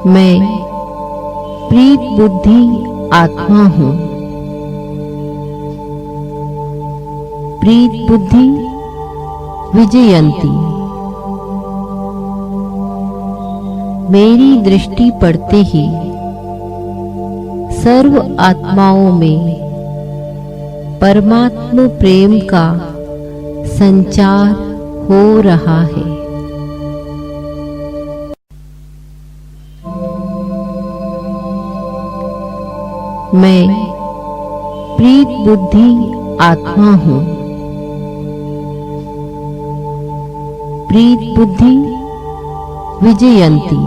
मैं प्रीत बुद्धि आत्मा हूँ। प्रीत बुद्धि विजयंती। मेरी दृष्टि पड़ते ही सर्व आत्माओं में परमात्म प्रेम का संचार हो रहा है। मैं प्रीत बुद्धि आत्मा हूँ। प्रीत बुद्धि विजयंती।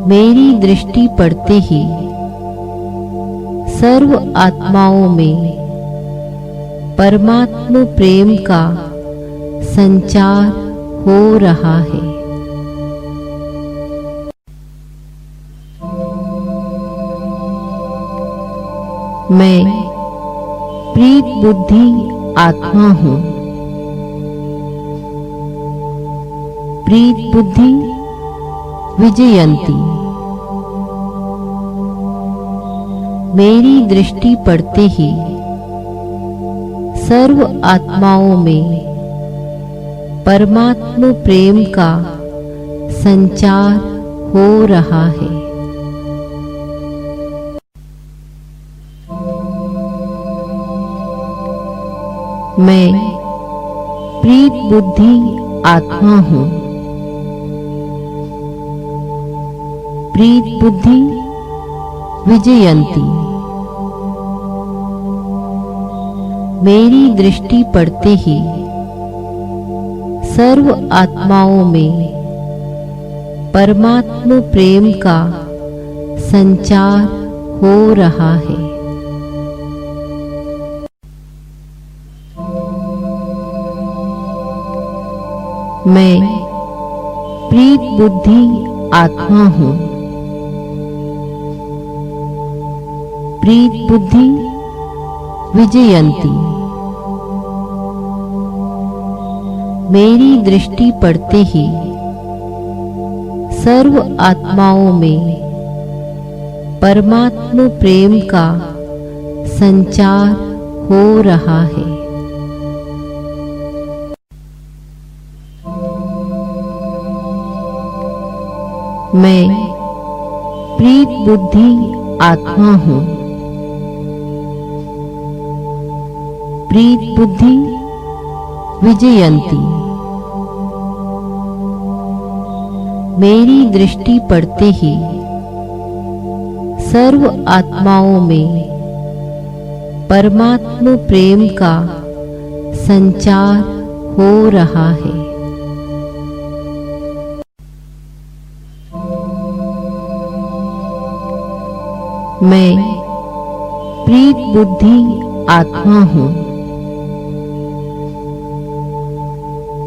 मेरी दृष्टि पड़ते ही सर्व आत्माओं में परमात्म प्रेम का संचार हो रहा है। मैं प्रीत बुद्धि आत्मा हूँ। प्रीत बुद्धि विजयंती। मेरी दृष्टि पड़ते ही सर्व आत्माओं में परमात्म प्रेम का संचार हो रहा है। मैं प्रीत बुद्धि आत्मा हूँ। प्रीत बुद्धि विजयंती। मेरी दृष्टि पड़ते ही सर्व आत्माओं में परमात्म प्रेम का संचार हो रहा है। मैं प्रीत बुद्धि आत्मा हूँ। प्रीत बुद्धि विजयंती। मेरी दृष्टि पड़ते ही सर्व आत्माओं में परमात्म प्रेम का संचार हो रहा है। मैं प्रीत बुद्धि आत्मा हूँ। प्रीत बुद्धि विजयंती। मेरी दृष्टि पड़ते ही सर्व आत्माओं में परमात्म प्रेम का संचार हो रहा है। मैं प्रीत बुद्धि आत्मा हूँ।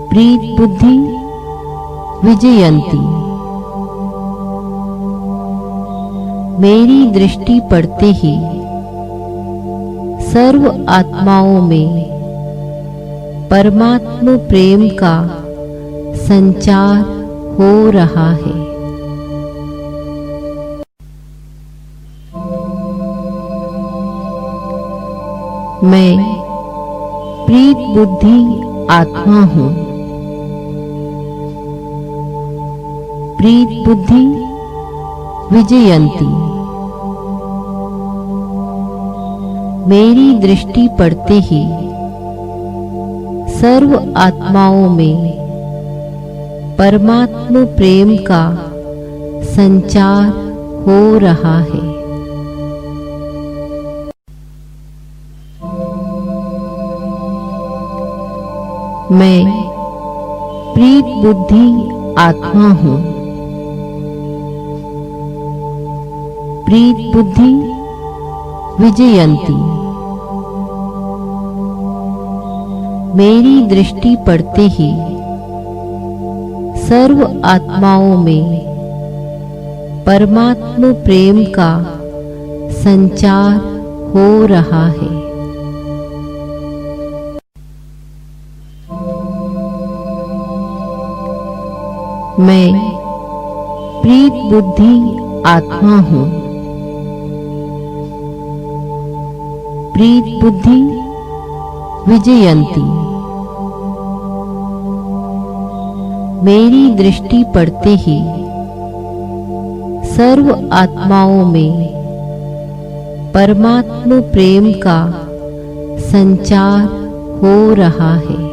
प्रीत बुद्धि विजयंती। मेरी दृष्टि पड़ते ही सर्व आत्माओं में परमात्म प्रेम का संचार हो रहा है। मैं प्रीत बुद्धि आत्मा हूँ। प्रीत बुद्धि विजयंती। मेरी दृष्टि पड़ते ही सर्व आत्माओं में परमात्म प्रेम का संचार हो रहा है। मैं प्रीत बुद्धि आत्मा हूँ। प्रीत बुद्धि विजयंती। मेरी दृष्टि पड़ते ही सर्व आत्माओं में परमात्म प्रेम का संचार हो रहा है। मैं प्रीत बुद्धि आत्मा हूँ। प्रीत बुद्धि विजयंती। मेरी दृष्टि पड़ते ही सर्व आत्माओं में परमात्म प्रेम का संचार हो रहा है।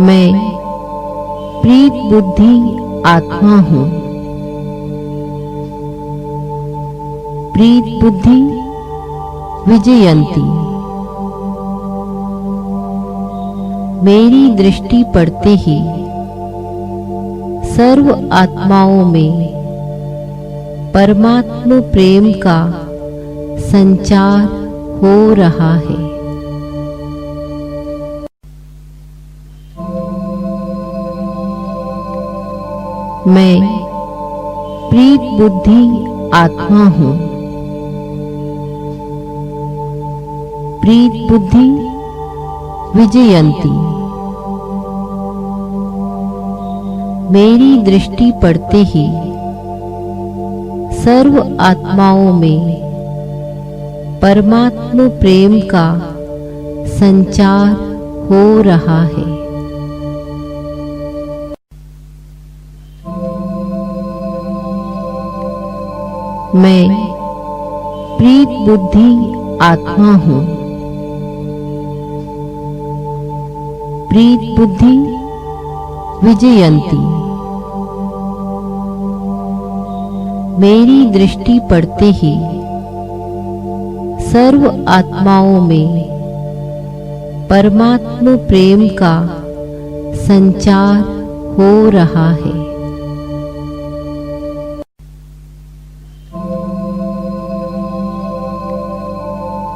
मैं प्रीत बुद्धि आत्मा हूँ। प्रीत बुद्धि विजयंती। मेरी दृष्टि पड़ते ही सर्व आत्माओं में परमात्म प्रेम का संचार हो रहा है। मैं प्रीत बुद्धि आत्मा हूँ। प्रीत बुद्धि विजयंती। मेरी दृष्टि पड़ते ही सर्व आत्माओं में परमात्म प्रेम का संचार हो रहा है। मैं प्रीत बुद्धि आत्मा हूँ। प्रीत बुद्धि विजयंती। मेरी दृष्टि पड़ते ही सर्व आत्माओं में परमात्म प्रेम का संचार हो रहा है।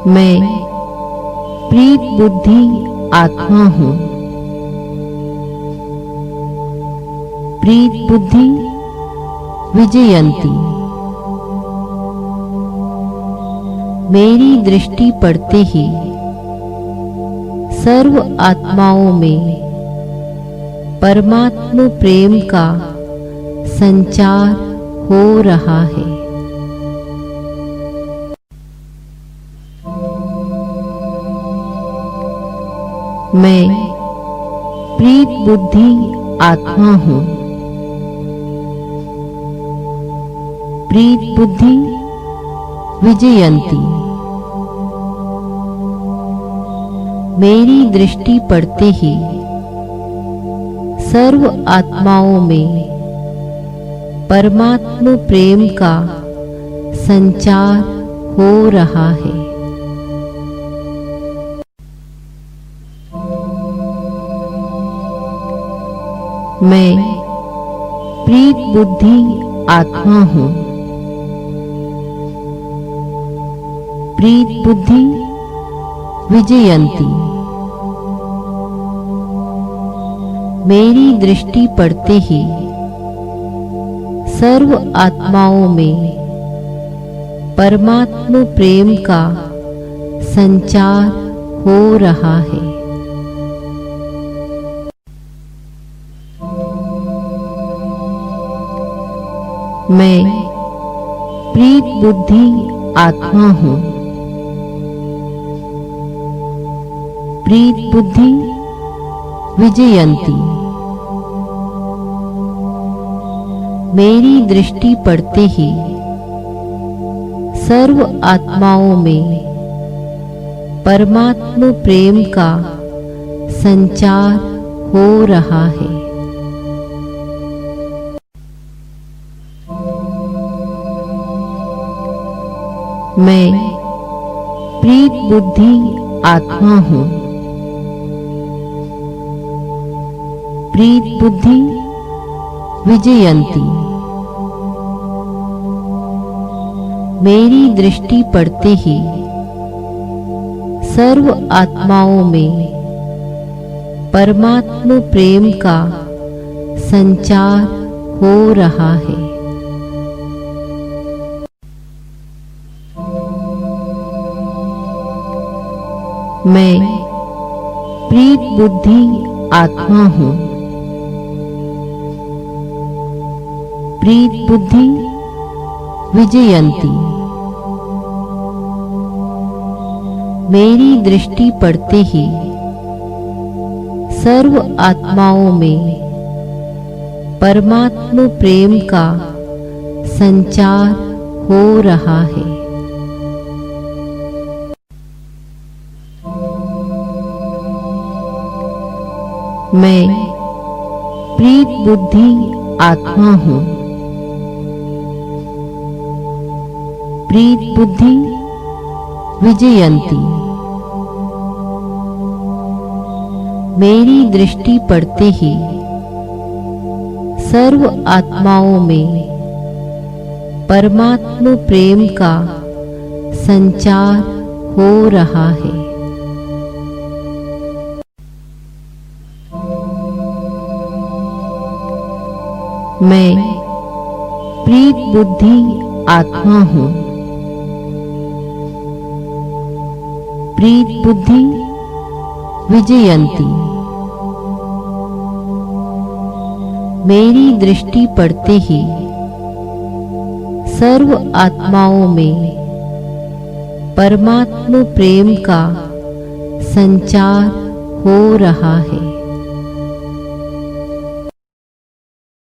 मैं प्रीत बुद्धि आत्मा हूँ। प्रीत बुद्धि विजयंती। मेरी दृष्टि पड़ते ही सर्व आत्माओं में परमात्म प्रेम का संचार हो रहा है। मैं प्रीत बुद्धि आत्मा हूँ। प्रीत बुद्धि विजयंती। मेरी दृष्टि पड़ते ही सर्व आत्माओं में परमात्म प्रेम का संचार हो रहा है। मैं प्रीत बुद्धि आत्मा हूँ। प्रीत बुद्धि विजयंती। मेरी दृष्टि पड़ते ही सर्व आत्माओं में परमात्म प्रेम का संचार हो रहा है। मैं प्रीत बुद्धि आत्मा हूँ। प्रीत बुद्धि विजयंती। मेरी दृष्टि पड़ते ही सर्व आत्माओं में परमात्म प्रेम का संचार हो रहा है। मैं प्रीत बुद्धि आत्मा हूँ। प्रीत बुद्धि विजयंती। मेरी दृष्टि पड़ते ही सर्व आत्माओं में परमात्म प्रेम का संचार हो रहा है। मैं प्रीत बुद्धि आत्मा हूँ। प्रीत बुद्धि विजयंती। मेरी दृष्टि पड़ते ही सर्व आत्माओं में परमात्म प्रेम का संचार हो रहा है। मैं प्रीत बुद्धि आत्मा हूँ। प्रीत बुद्धि विजयंती। मेरी दृष्टि पड़ते ही सर्व आत्माओं में परमात्म प्रेम का संचार हो रहा है। मैं प्रीत बुद्धि आत्मा हूँ। प्रीत बुद्धि विजयंती। मेरी दृष्टि पड़ते ही सर्व आत्माओं में परमात्म प्रेम का संचार हो रहा है।